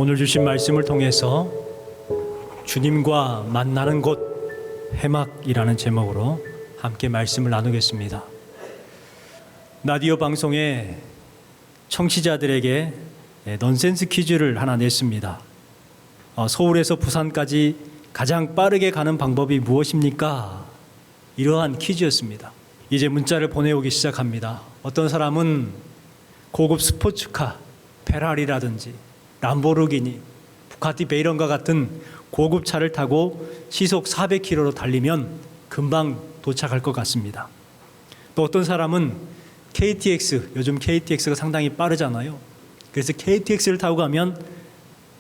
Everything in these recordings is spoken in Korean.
오늘 주신 말씀을 통해서 주님과 만나는 곳 해막이라는 제목으로 함께 말씀을 나누겠습니다. 라디오 방송에 청취자들에게 넌센스 퀴즈를 하나 냈습니다. 서울에서 부산까지 가장 빠르게 가는 방법이 무엇입니까? 이러한 퀴즈였습니다. 이제 문자를 보내오기 시작합니다. 어떤 사람은 고급 스포츠카, 페라리라든지 람보르기니, 부카티 베이런과 같은 고급 차를 타고 시속 400km로 달리면 금방 도착할 것 같습니다. 또 어떤 사람은 KTX, 요즘 KTX가 상당히 빠르잖아요. 그래서 KTX를 타고 가면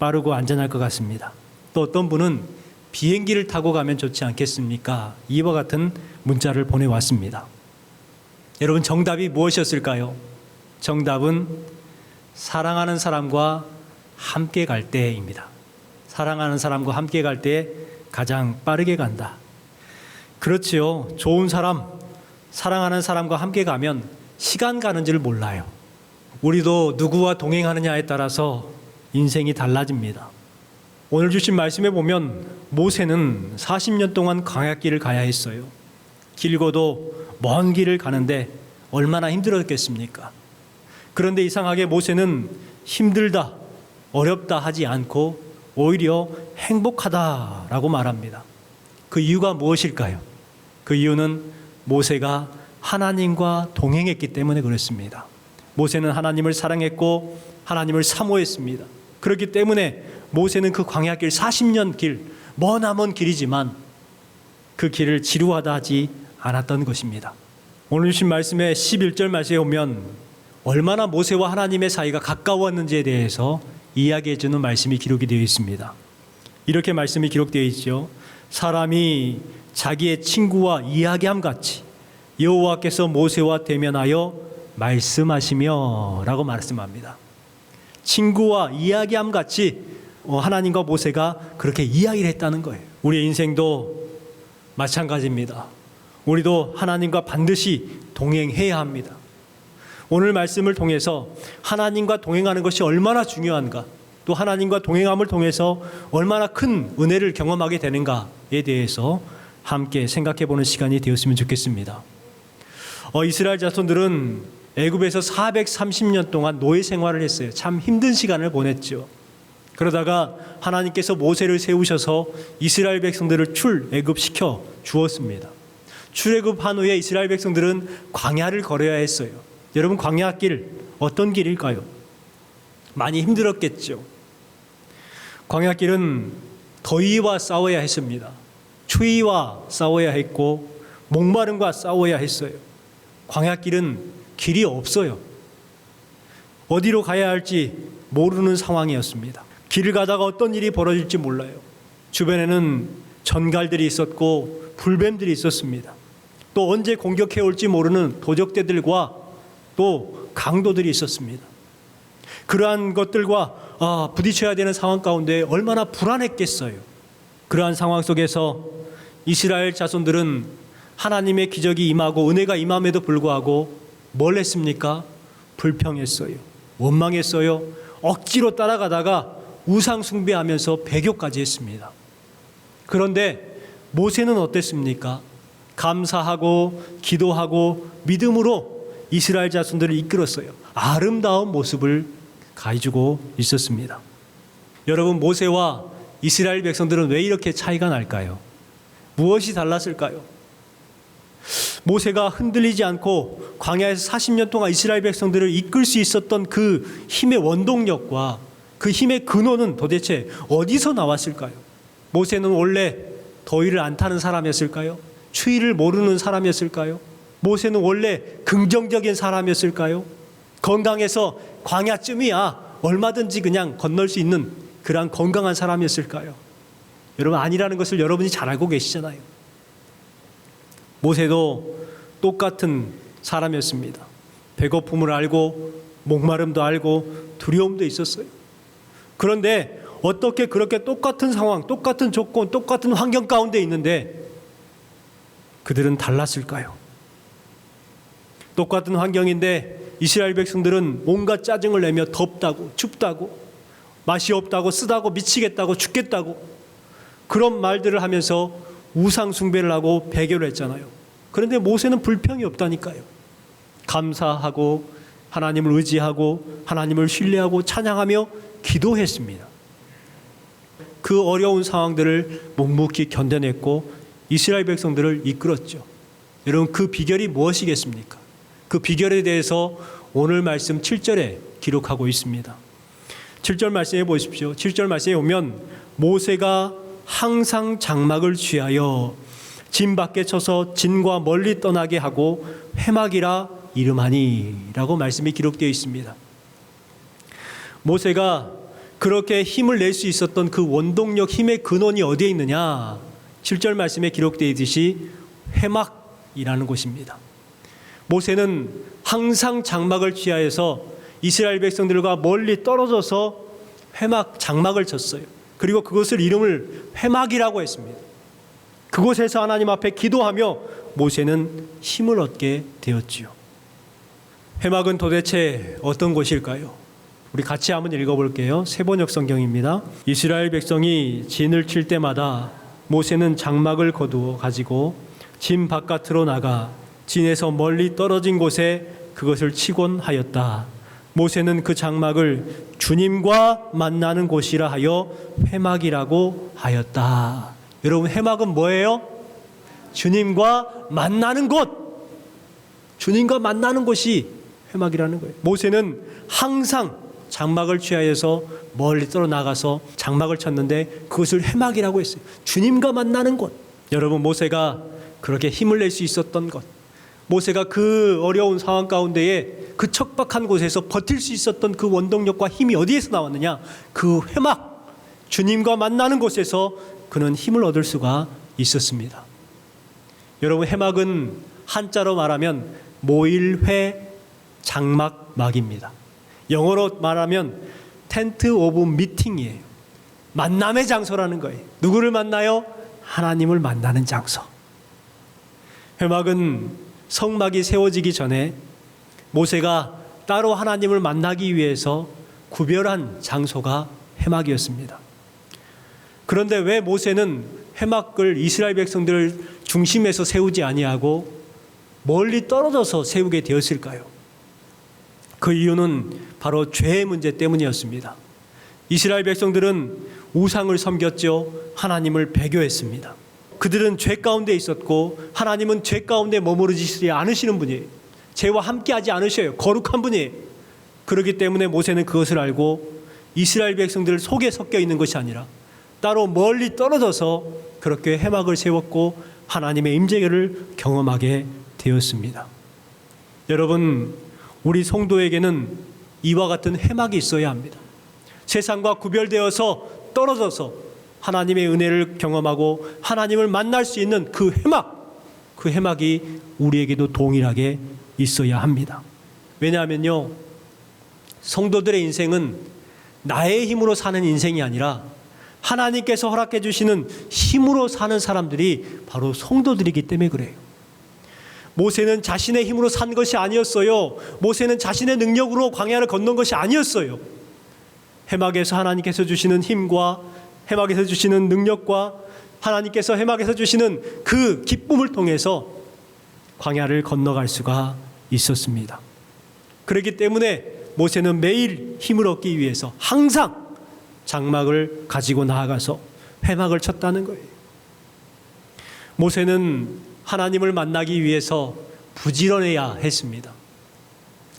빠르고 안전할 것 같습니다. 또 어떤 분은 비행기를 타고 가면 좋지 않겠습니까? 이와 같은 문자를 보내왔습니다. 여러분, 정답이 무엇이었을까요? 정답은 사랑하는 사람과 함께 갈 때입니다. 사랑하는 사람과 함께 갈 때 가장 빠르게 간다. 그렇지요. 좋은 사람, 사랑하는 사람과 함께 가면 시간 가는 줄 몰라요. 우리도 누구와 동행하느냐에 따라서 인생이 달라집니다. 오늘 주신 말씀에 보면 모세는 40년 동안 광야길을 가야 했어요. 길고도 먼 길을 가는데 얼마나 힘들었겠습니까? 그런데 이상하게 모세는 힘들다, 어렵다 하지 않고 오히려 행복하다라고 말합니다. 그 이유가 무엇일까요? 그 이유는 모세가 하나님과 동행했기 때문에 그렇습니다. 모세는 하나님을 사랑했고 하나님을 사모했습니다. 그렇기 때문에 모세는 그 광야길 40년 길, 머나먼 길이지만 그 길을 지루하다 하지 않았던 것입니다. 오늘 주신 말씀의 11절 말씀에 보면 얼마나 모세와 하나님의 사이가 가까웠는지에 대해서 이야기해 주는 말씀이 기록이 되어 있습니다. 이렇게 말씀이 기록되어 있죠. 사람이 자기의 친구와 이야기함 같이 여호와께서 모세와 대면하여 말씀하시며 라고 말씀합니다. 친구와 이야기함 같이 하나님과 모세가 그렇게 이야기를 했다는 거예요. 우리의 인생도 마찬가지입니다. 우리도 하나님과 반드시 동행해야 합니다. 오늘 말씀을 통해서 하나님과 동행하는 것이 얼마나 중요한가, 또 하나님과 동행함을 통해서 얼마나 큰 은혜를 경험하게 되는가에 대해서 함께 생각해보는 시간이 되었으면 좋겠습니다. 이스라엘 자손들은 애굽에서 430년 동안 노예 생활을 했어요. 참 힘든 시간을 보냈죠. 그러다가 하나님께서 모세를 세우셔서 이스라엘 백성들을 출애굽시켜 주었습니다. 출애굽한 후에 이스라엘 백성들은 광야를 걸어야 했어요. 여러분, 광야길 어떤 길일까요? 많이 힘들었겠죠. 광야길은 더위와 싸워야 했습니다. 추위와 싸워야 했고 목마름과 싸워야 했어요. 광야길은 길이 없어요. 어디로 가야 할지 모르는 상황이었습니다. 길을 가다가 어떤 일이 벌어질지 몰라요. 주변에는 전갈들이 있었고 불뱀들이 있었습니다. 또 언제 공격해 올지 모르는 도적대들과 또 강도들이 있었습니다. 그러한 것들과 부딪혀야 되는 상황 가운데 얼마나 불안했겠어요. 그러한 상황 속에서 이스라엘 자손들은 하나님의 기적이 임하고 은혜가 임함에도 불구하고 뭘 했습니까? 불평했어요. 원망했어요. 억지로 따라가다가 우상 숭배하면서 배교까지 했습니다. 그런데 모세는 어땠습니까? 감사하고 기도하고 믿음으로 이스라엘 자손들을 이끌었어요. 아름다운 모습을 가지고 있었습니다. 여러분, 모세와 이스라엘 백성들은 왜 이렇게 차이가 날까요? 무엇이 달랐을까요? 모세가 흔들리지 않고 광야에서 40년 동안 이스라엘 백성들을 이끌 수 있었던 그 힘의 원동력과 그 힘의 근원은 도대체 어디서 나왔을까요? 모세는 원래 더위를 안 타는 사람이었을까요? 추위를 모르는 사람이었을까요? 모세는 원래 긍정적인 사람이었을까요? 건강해서 광야쯤이야 얼마든지 그냥 건널 수 있는 그러한 건강한 사람이었을까요? 여러분, 아니라는 것을 여러분이 잘 알고 계시잖아요. 모세도 똑같은 사람이었습니다. 배고픔을 알고 목마름도 알고 두려움도 있었어요. 그런데 어떻게 그렇게 똑같은 상황, 똑같은 조건, 똑같은 환경 가운데 있는데 그들은 달랐을까요? 똑같은 환경인데 이스라엘 백성들은 온갖 짜증을 내며 덥다고 춥다고 맛이 없다고, 쓰다고, 미치겠다고, 죽겠다고 그런 말들을 하면서 우상 숭배를 하고 배교를 했잖아요. 그런데 모세는 불평이 없다니까요. 감사하고 하나님을 의지하고 하나님을 신뢰하고 찬양하며 기도했습니다. 그 어려운 상황들을 묵묵히 견뎌냈고 이스라엘 백성들을 이끌었죠. 여러분, 그 비결이 무엇이겠습니까? 그 비결에 대해서 오늘 말씀 7절에 기록하고 있습니다. 7절 말씀해 보십시오. 7절 말씀에 보면 모세가 항상 장막을 취하여 진 밖에 쳐서 진과 멀리 떠나게 하고 회막이라 이름하니 라고 말씀이 기록되어 있습니다. 모세가 그렇게 힘을 낼 수 있었던 그 원동력, 힘의 근원이 어디에 있느냐? 7절 말씀에 기록되어 있듯이 회막이라는 곳입니다. 모세는 항상 장막을 취하여서 이스라엘 백성들과 멀리 떨어져서 회막, 장막을 쳤어요. 그리고 그것을 이름을 회막이라고 했습니다. 그곳에서 하나님 앞에 기도하며 모세는 힘을 얻게 되었지요. 회막은 도대체 어떤 곳일까요? 우리 같이 한번 읽어볼게요. 세번역 성경입니다. 이스라엘 백성이 진을 칠 때마다 모세는 장막을 거두어 가지고 진 바깥으로 나가 진에서 멀리 떨어진 곳에 그것을 치곤 하였다. 모세는 그 장막을 주님과 만나는 곳이라 하여 회막이라고 하였다. 여러분, 회막은 뭐예요? 주님과 만나는 곳. 주님과 만나는 곳이 회막이라는 거예요. 모세는 항상 장막을 취하여서 멀리 떨어 나가서 장막을 쳤는데 그것을 회막이라고 했어요. 주님과 만나는 곳. 여러분, 모세가 그렇게 힘을 낼 수 있었던 것, 모세가 그 어려운 상황 가운데에 그 척박한 곳에서 버틸 수 있었던 그 원동력과 힘이 어디에서 나왔느냐? 그 회막, 주님과 만나는 곳에서 그는 힘을 얻을 수가 있었습니다. 여러분, 회막은 한자로 말하면 모일회 장막막입니다. 영어로 말하면 텐트 오브 미팅이에요. 만남의 장소라는 거예요. 누구를 만나요? 하나님을 만나는 장소. 회막은 성막이 세워지기 전에 모세가 따로 하나님을 만나기 위해서 구별한 장소가 회막이었습니다. 그런데 왜 모세는 회막을 이스라엘 백성들을 중심에서 세우지 아니하고 멀리 떨어져서 세우게 되었을까요? 그 이유는 바로 죄의 문제 때문이었습니다. 이스라엘 백성들은 우상을 섬겼죠. 하나님을 배교했습니다. 그들은 죄 가운데 있었고 하나님은 죄 가운데 머무르지 않으시는 분이에요. 죄와 함께하지 않으셔요. 거룩한 분이에요. 그렇기 때문에 모세는 그것을 알고 이스라엘 백성들 속에 섞여 있는 것이 아니라 따로 멀리 떨어져서 그렇게 회막을 세웠고 하나님의 임재를 경험하게 되었습니다. 여러분, 우리 성도에게는 이와 같은 회막이 있어야 합니다. 세상과 구별되어서 떨어져서 하나님의 은혜를 경험하고 하나님을 만날 수 있는 그 회막, 그 회막이 우리에게도 동일하게 있어야 합니다. 왜냐하면요, 성도들의 인생은 나의 힘으로 사는 인생이 아니라 하나님께서 허락해 주시는 힘으로 사는 사람들이 바로 성도들이기 때문에 그래요. 모세는 자신의 힘으로 산 것이 아니었어요. 모세는 자신의 능력으로 광야를 건넌 것이 아니었어요. 회막에서 하나님께서 주시는 힘과 회막에서 주시는 능력과 하나님께서 회막에서 주시는 그 기쁨을 통해서 광야를 건너갈 수가 있었습니다. 그렇기 때문에 모세는 매일 힘을 얻기 위해서 항상 장막을 가지고 나아가서 회막을 쳤다는 거예요. 모세는 하나님을 만나기 위해서 부지런해야 했습니다.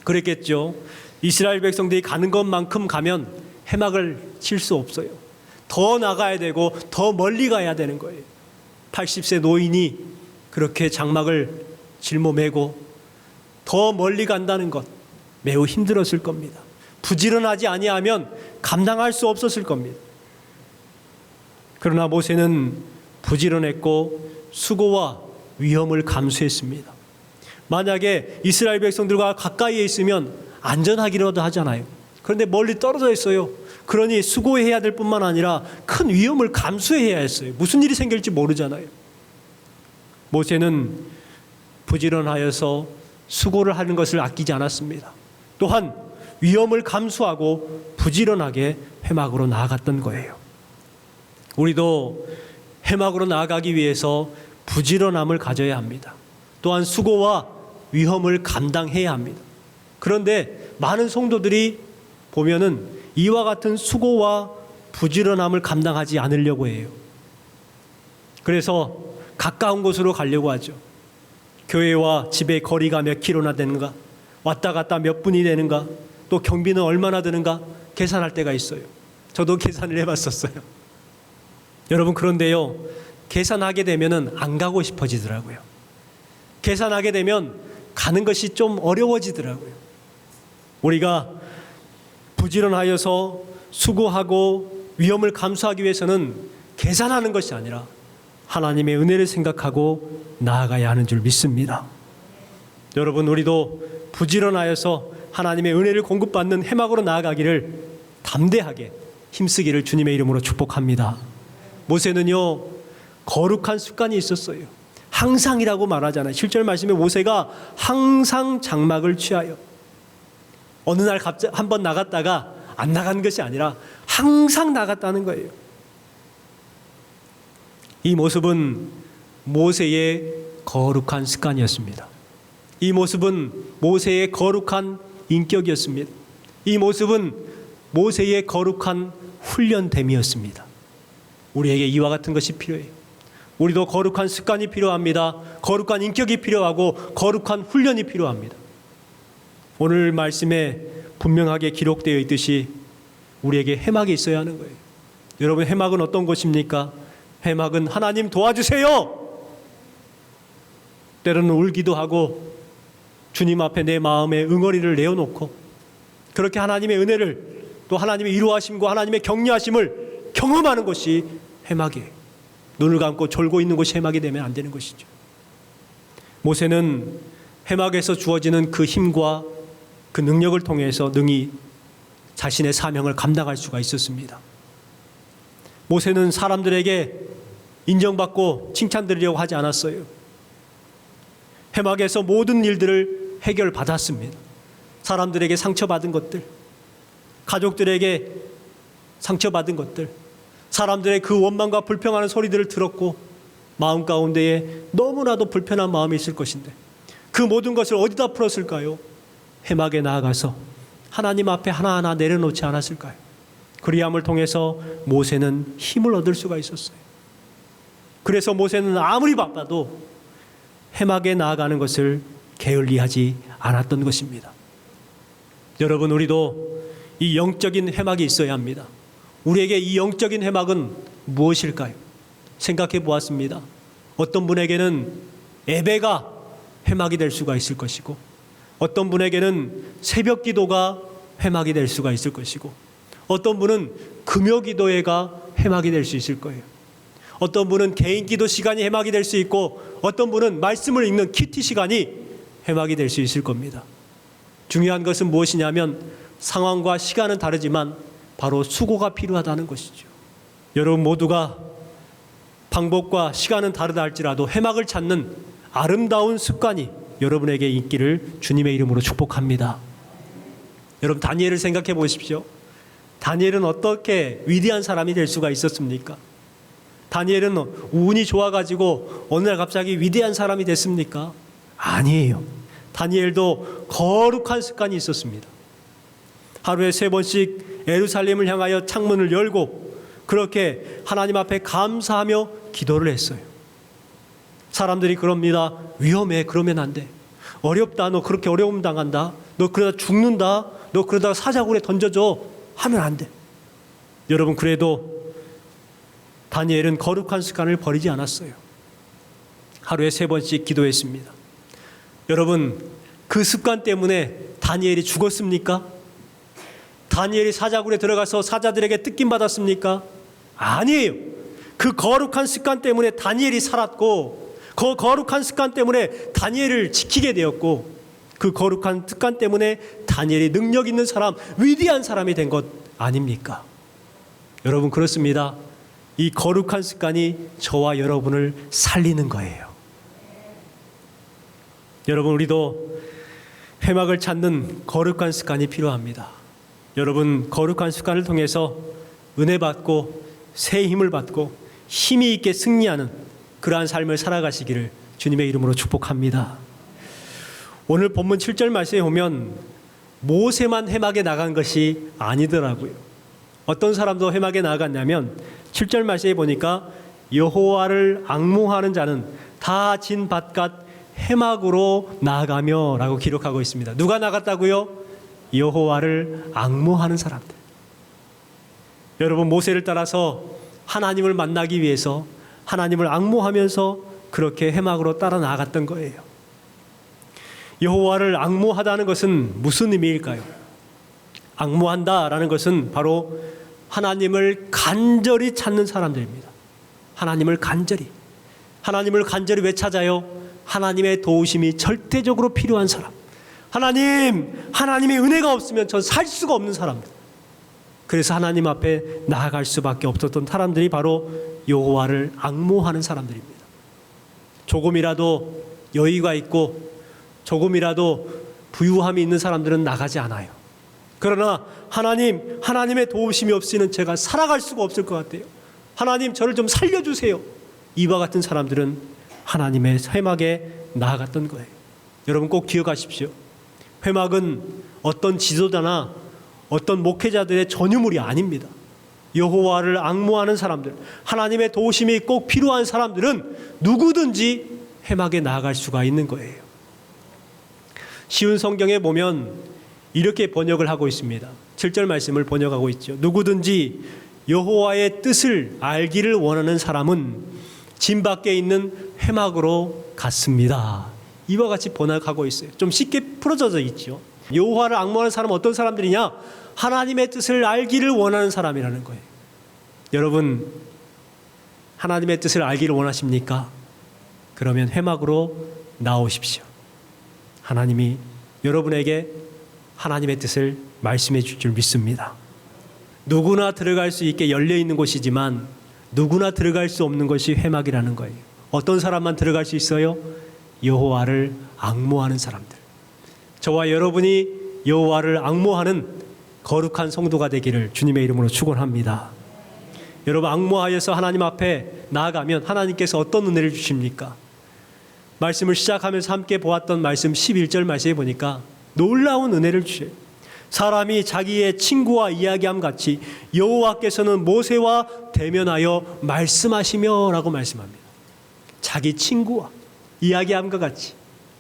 그랬겠죠. 이스라엘 백성들이 가는 것만큼 가면 회막을 칠 수 없어요. 더 나가야 되고 더 멀리 가야 되는 거예요. 80세 노인이 그렇게 장막을 짊어매고 더 멀리 간다는 것 매우 힘들었을 겁니다. 부지런하지 아니하면 감당할 수 없었을 겁니다. 그러나 모세는 부지런했고 수고와 위험을 감수했습니다. 만약에 이스라엘 백성들과 가까이에 있으면 안전하기라도 하잖아요. 그런데 멀리 떨어져 있어요. 그러니 수고해야 될 뿐만 아니라 큰 위험을 감수해야 했어요. 무슨 일이 생길지 모르잖아요. 모세는 부지런하여서 수고를 하는 것을 아끼지 않았습니다. 또한 위험을 감수하고 부지런하게 회막으로 나아갔던 거예요. 우리도 회막으로 나아가기 위해서 부지런함을 가져야 합니다. 또한 수고와 위험을 감당해야 합니다. 그런데 많은 성도들이 보면은 이와 같은 수고와 부지런함을 감당하지 않으려고 해요. 그래서 가까운 곳으로 가려고 하죠. 교회와 집의 거리가 몇 킬로나 되는가, 왔다 갔다 몇 분이 되는가, 또 경비는 얼마나 드는가 계산할 때가 있어요. 저도 계산을 해봤었어요. 여러분, 그런데요, 계산하게 되면은 안 가고 싶어지더라고요. 계산하게 되면 가는 것이 좀 어려워지더라고요. 우리가 부지런하여서 수고하고 위험을 감수하기 위해서는 계산하는 것이 아니라 하나님의 은혜를 생각하고 나아가야 하는 줄 믿습니다. 여러분, 우리도 부지런하여서 하나님의 은혜를 공급받는 회막으로 나아가기를 담대하게 힘쓰기를 주님의 이름으로 축복합니다. 모세는요, 거룩한 습관이 있었어요. 항상이라고 말하잖아요. 7절 말씀에 모세가 항상 장막을 취하여, 어느 날 갑자기 한번 나갔다가 안 나간 것이 아니라 항상 나갔다는 거예요. 이 모습은 모세의 거룩한 습관이었습니다. 이 모습은 모세의 거룩한 인격이었습니다. 이 모습은 모세의 거룩한 훈련됨이었습니다. 우리에게 이와 같은 것이 필요해요. 우리도 거룩한 습관이 필요합니다. 거룩한 인격이 필요하고 거룩한 훈련이 필요합니다. 오늘 말씀에 분명하게 기록되어 있듯이 우리에게 회막이 있어야 하는 거예요. 여러분, 회막은 어떤 곳입니까? 회막은 하나님 도와주세요! 때로는 울기도 하고 주님 앞에 내 마음에 응어리를 내어놓고 그렇게 하나님의 은혜를, 또 하나님의 이루하심과 하나님의 격려하심을 경험하는 것이 회막이에요. 눈을 감고 졸고 있는 것이 회막이 되면 안 되는 것이죠. 모세는 회막에서 주어지는 그 힘과 그 능력을 통해서 능히 자신의 사명을 감당할 수가 있었습니다. 모세는 사람들에게 인정받고 칭찬드리려고 하지 않았어요. 회막에서 모든 일들을 해결받았습니다. 사람들에게 상처받은 것들, 가족들에게 상처받은 것들, 사람들의 그 원망과 불평하는 소리들을 들었고 마음 가운데에 너무나도 불편한 마음이 있을 것인데 그 모든 것을 어디다 풀었을까요? 회막에 나아가서 하나님 앞에 하나하나 내려놓지 않았을까요? 그리함을 통해서 모세는 힘을 얻을 수가 있었어요. 그래서 모세는 아무리 바빠도 회막에 나아가는 것을 게을리하지 않았던 것입니다. 여러분, 우리도 이 영적인 회막이 있어야 합니다. 우리에게 이 영적인 회막은 무엇일까요? 생각해 보았습니다. 어떤 분에게는 예배가 회막이 될 수가 있을 것이고, 어떤 분에게는 새벽 기도가 회막이 될 수가 있을 것이고, 어떤 분은 금요 기도회가 회막이 될 수 있을 거예요. 어떤 분은 개인 기도 시간이 회막이 될 수 있고, 어떤 분은 말씀을 읽는 키티 시간이 회막이 될 수 있을 겁니다. 중요한 것은 무엇이냐면 상황과 시간은 다르지만 바로 수고가 필요하다는 것이죠. 여러분 모두가 방법과 시간은 다르다 할지라도 회막을 찾는 아름다운 습관이 여러분에게 있기를 주님의 이름으로 축복합니다. 여러분, 다니엘을 생각해 보십시오. 다니엘은 어떻게 위대한 사람이 될 수가 있었습니까? 다니엘은 운이 좋아가지고 어느 날 갑자기 위대한 사람이 됐습니까? 아니에요. 다니엘도 거룩한 습관이 있었습니다. 하루에 3번씩 예루살렘을 향하여 창문을 열고 그렇게 하나님 앞에 감사하며 기도를 했어요. 사람들이 그럽니다. 위험해, 그러면 안 돼. 어렵다, 너 그렇게 어려움 당한다. 너 그러다 죽는다. 너 그러다가 사자굴에 던져져. 하면 안 돼. 여러분, 그래도 다니엘은 거룩한 습관을 버리지 않았어요. 하루에 3번씩 기도했습니다. 여러분, 그 습관 때문에 다니엘이 죽었습니까? 다니엘이 사자굴에 들어가서 사자들에게 뜯김 받았습니까? 아니에요. 그 거룩한 습관 때문에 다니엘이 살았고, 그 거룩한 습관 때문에 다니엘을 지키게 되었고, 그 거룩한 습관 때문에 다니엘이 능력 있는 사람, 위대한 사람이 된 것 아닙니까? 여러분, 그렇습니다. 이 거룩한 습관이 저와 여러분을 살리는 거예요. 여러분, 우리도 회막을 찾는 거룩한 습관이 필요합니다. 여러분, 거룩한 습관을 통해서 은혜 받고 새 힘을 받고 힘이 있게 승리하는 그러한 삶을 살아가시기를 주님의 이름으로 축복합니다. 오늘 본문 7절 말씀에 보면 모세만 회막에 나간 것이 아니더라고요. 어떤 사람도 회막에 나갔냐면 7절 말씀에 보니까 여호와를 앙모하는 자는 다 진 밭갓 회막으로 나가며 라고 기록하고 있습니다. 누가 나갔다고요? 여호와를 앙모하는 사람들. 여러분, 모세를 따라서 하나님을 만나기 위해서 하나님을 앙모하면서 그렇게 회막으로 따라 나갔던 거예요. 여호와를 앙모하다는 것은 무슨 의미일까요? 앙모한다라는 것은 바로 하나님을 간절히 찾는 사람들입니다. 하나님을 간절히 왜 찾아요? 하나님의 도우심이 절대적으로 필요한 사람. 하나님의 은혜가 없으면 전 살 수가 없는 사람들. 그래서 하나님 앞에 나아갈 수밖에 없었던 사람들이 바로 여호와를 앙모하는 사람들입니다. 조금이라도 여유가 있고 조금이라도 부유함이 있는 사람들은 나가지 않아요. 그러나 하나님의 도우심이 없이는 제가 살아갈 수가 없을 것 같아요. 하나님, 저를 좀 살려주세요. 이와 같은 사람들은 하나님의 회막에 나아갔던 거예요. 여러분, 꼭 기억하십시오. 회막은 어떤 지도자나 어떤 목회자들의 전유물이 아닙니다. 여호와를 앙모하는 사람들, 하나님의 도우심이 꼭 필요한 사람들은 누구든지 회막에 나아갈 수가 있는 거예요. 쉬운 성경에 보면 이렇게 번역을 하고 있습니다. 7절 말씀을 번역하고 있죠. 누구든지 여호와의 뜻을 알기를 원하는 사람은 진 밖에 있는 회막으로 갔습니다. 이와 같이 번역하고 있어요. 좀 쉽게 풀어져 있죠. 여호와를 앙모하는 사람은 어떤 사람들이냐? 하나님의 뜻을 알기를 원하는 사람이라는 거예요. 여러분, 하나님의 뜻을 알기를 원하십니까? 그러면 회막으로 나오십시오. 하나님이 여러분에게 하나님의 뜻을 말씀해 줄 줄 믿습니다. 누구나 들어갈 수 있게 열려 있는 곳이지만 누구나 들어갈 수 없는 것이 회막이라는 거예요. 어떤 사람만 들어갈 수 있어요? 여호와를 앙모하는 사람들. 저와 여러분이 여호와를 앙모하는 거룩한 성도가 되기를 주님의 이름으로 축원합니다. 여러분, 앙모하여서 하나님 앞에 나아가면 하나님께서 어떤 은혜를 주십니까? 말씀을 시작하면서 함께 보았던 말씀 11절 말씀에 보니까 놀라운 은혜를 주셔요. 사람이 자기의 친구와 이야기함 같이 여호와께서는 모세와 대면하여 말씀하시며 라고 말씀합니다. 자기 친구와 이야기함과 같이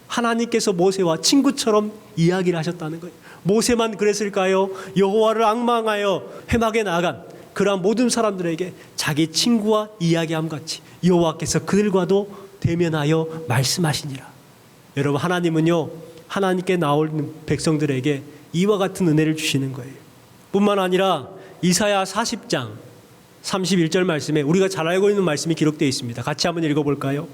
하나님께서 모세와 친구처럼 이야기를 하셨다는 거예요. 모세만 그랬을까요? 여호와를 앙망하여 회막에 나아간 그러한 모든 사람들에게 자기 친구와 이야기함 같이 여호와께서 그들과도 대면하여 말씀하시니라. 여러분, 하나님은요, 하나님께 나오는 백성들에게 이와 같은 은혜를 주시는 거예요. 뿐만 아니라 이사야 40장 31절 말씀에 우리가 잘 알고 있는 말씀이 기록되어 있습니다. 같이 한번 읽어볼까요?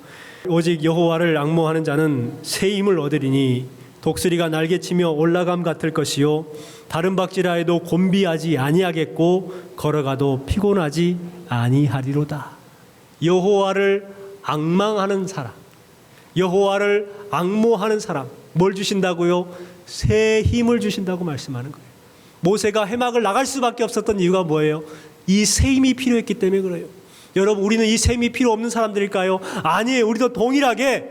오직 여호와를 앙모하는 자는 새 힘을 얻으리니 독수리가 날개치며 올라감 같을 것이요 다른 박질하여도 곤비하지 아니하겠고 걸어가도 피곤하지 아니하리로다. 여호와를 앙망하는 사람, 여호와를 앙모하는 사람, 뭘 주신다고요? 새 힘을 주신다고 말씀하는 거예요. 모세가 회막을 나갈 수밖에 없었던 이유가 뭐예요? 이 새 힘이 필요했기 때문에 그래요. 여러분, 우리는 이 새 힘이 필요 없는 사람들일까요? 아니에요. 우리도 동일하게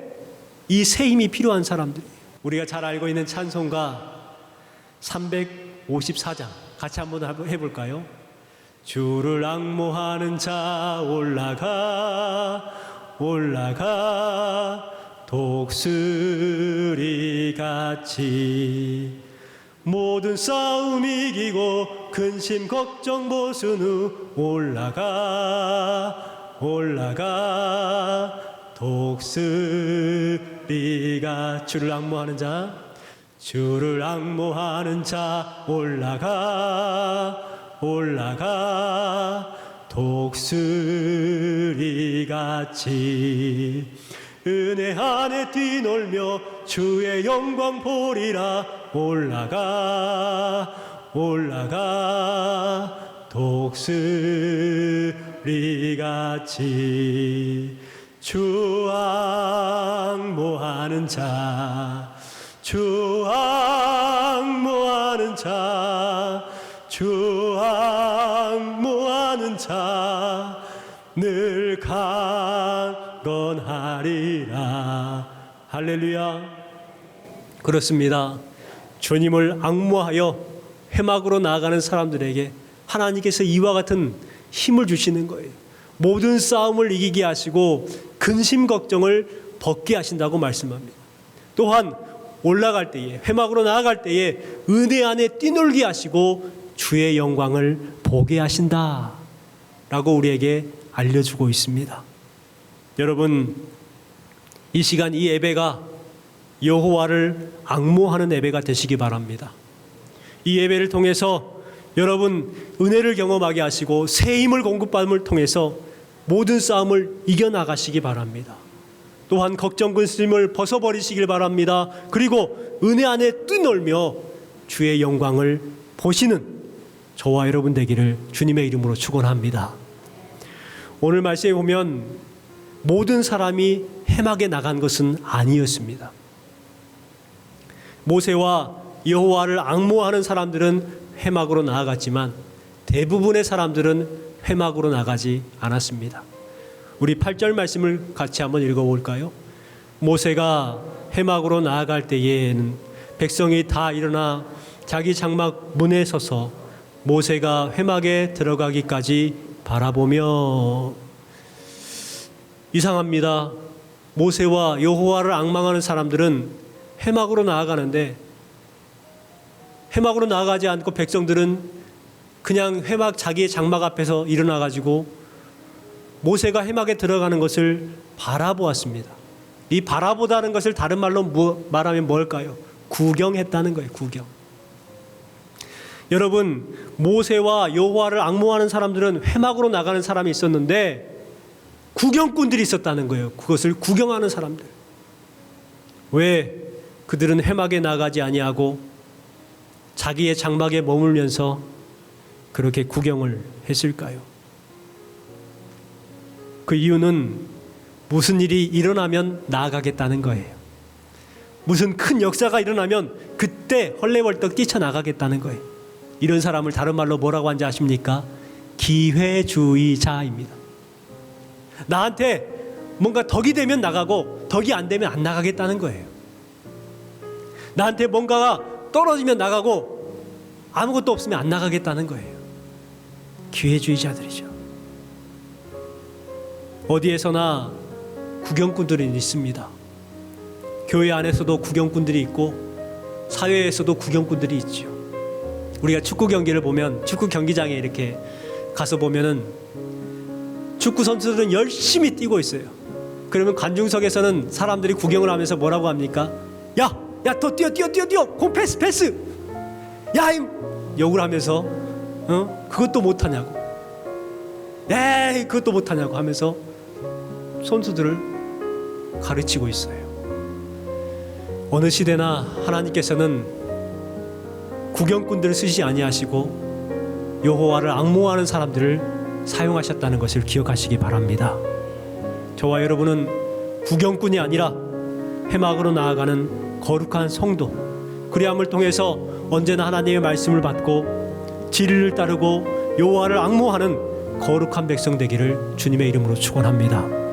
이 새 힘이 필요한 사람들이에요. 우리가 잘 알고 있는 찬송가 354장 같이 한번 해볼까요? 주를 앙모하는 자 올라가 독수리같이 모든 싸움 이기고 근심 걱정 보순 후 올라가 독수리가 주를 앙모하는 자 올라가 독수리같이 은혜 안에 뛰놀며 주의 영광 보리라 올라가 독수리같이 주 앙모하는 자 주 앙모하는 자, 주 앙모하는 자 늘 강건하리라. 할렐루야. 그렇습니다. 주님을 앙모하여 회막으로 나아가는 사람들에게 하나님께서 이와 같은 힘을 주시는 거예요. 모든 싸움을 이기게 하시고 근심 걱정을 벗게 하신다고 말씀합니다. 또한 올라갈 때에, 회막으로 나아갈 때에 은혜 안에 뛰놀게 하시고 주의 영광을 보게 하신다 라고 우리에게 알려주고 있습니다. 여러분, 이 시간 이 예배가 여호와를 앙모하는 예배가 되시기 바랍니다. 이 예배를 통해서 여러분 은혜를 경험하게 하시고 새 힘을 공급받음을 통해서 모든 싸움을 이겨나가시기 바랍니다. 또한 걱정 근심을 벗어버리시길 바랍니다. 그리고 은혜 안에 뛰놀며 주의 영광을 보시는 저와 여러분 되기를 주님의 이름으로 축원합니다. 오늘 말씀에 보면 모든 사람이 회막에 나간 것은 아니었습니다. 모세와 여호와를 앙모하는 사람들은 회막으로 나아갔지만 대부분의 사람들은 회막으로 나가지 않았습니다. 우리 8절 말씀을 같이 한번 읽어볼까요? 모세가 회막으로 나아갈 때에는 백성이 다 일어나 자기 장막 문에 서서 모세가 회막에 들어가기까지 바라보며. 이상합니다. 모세와 여호와를 앙망하는 사람들은 회막으로 나아가는데 회막으로 나아가지 않고 백성들은 그냥 회막 자기의 장막 앞에서 일어나가지고 모세가 회막에 들어가는 것을 바라보았습니다. 이 바라보다는 것을 다른 말로 말하면 뭘까요? 구경했다는 거예요. 구경. 여러분, 모세와 여호와를 앙모하는 사람들은 회막으로 나가는 사람이 있었는데 구경꾼들이 있었다는 거예요. 그것을 구경하는 사람들. 왜 그들은 회막에 나가지 아니하고 자기의 장막에 머물면서 그렇게 구경을 했을까요? 그 이유는 무슨 일이 일어나면 나아가겠다는 거예요. 무슨 큰 역사가 일어나면 그때 헐레벌떡 뛰쳐나가겠다는 거예요. 이런 사람을 다른 말로 뭐라고 하는지 아십니까? 기회주의자입니다. 나한테 뭔가 덕이 되면 나가고 덕이 안 되면 안 나가겠다는 거예요. 나한테 뭔가가 떨어지면 나가고 아무것도 없으면 안 나가겠다는 거예요. 기회주의자들이죠. 어디에서나 구경꾼들이 있습니다. 교회 안에서도 구경꾼들이 있고 사회에서도 구경꾼들이 있죠. 우리가 축구 경기를 보면 축구 경기장에 이렇게 가서 보면은 축구 선수들은 열심히 뛰고 있어요. 그러면 관중석에서는 사람들이 구경을 하면서 뭐라고 합니까? 야, 더 뛰어, 공 패스. 야, 욕을 하면서 그것도 못하냐고. 에이, 그것도 못하냐고 하면서 선수들을 가르치고 있어요. 어느 시대나 하나님께서는 구경꾼들을 쓰시지 아니하시고 여호와를 앙모하는 사람들을 사용하셨다는 것을 기억하시기 바랍니다. 저와 여러분은 구경꾼이 아니라 회막으로 나아가는 거룩한 성도, 그리함을 통해서 언제나 하나님의 말씀을 받고 진리를 따르고 여호와를 앙모하는 거룩한 백성 되기를 주님의 이름으로 축원합니다.